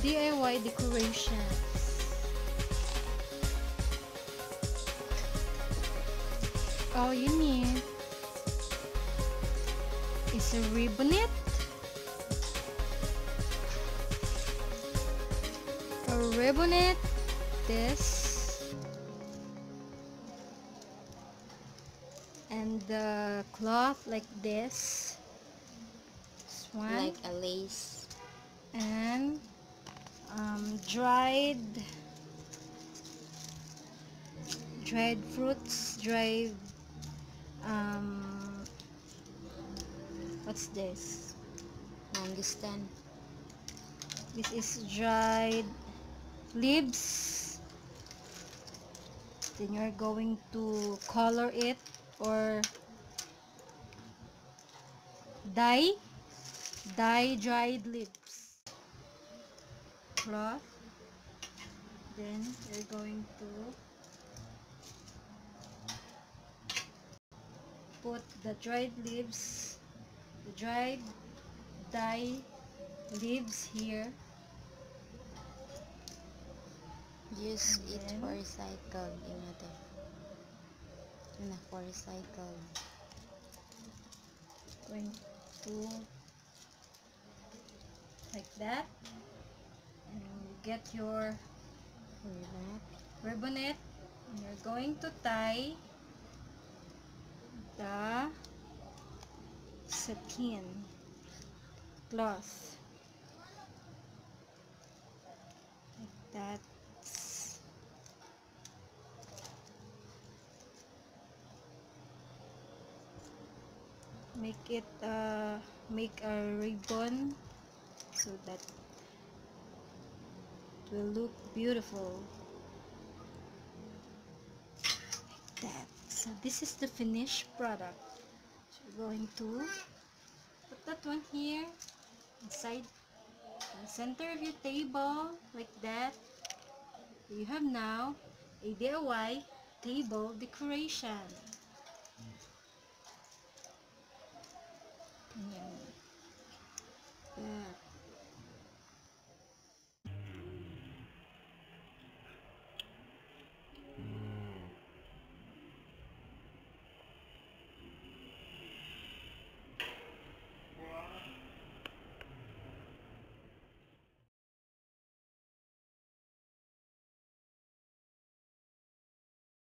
DIY decorations. All you need is a ribbonette, this, and the cloth like this one, Like a lace. and dried fruits, what's this? Mangosteen. This is dried leaves. Then you're going to color it or dye dried leaves. Cloth. Then you're going to put the dried dye leaves here. Use And it then, for recycled. For recycled. going to like that, and you get your ribbonette, and you're going to tie the satin cloth like that. Make a ribbon so that it will look beautiful like that. So this is the finished product. So we're going to put that one here inside the center of your table like that. You have now a DIY table decoration. Ayan.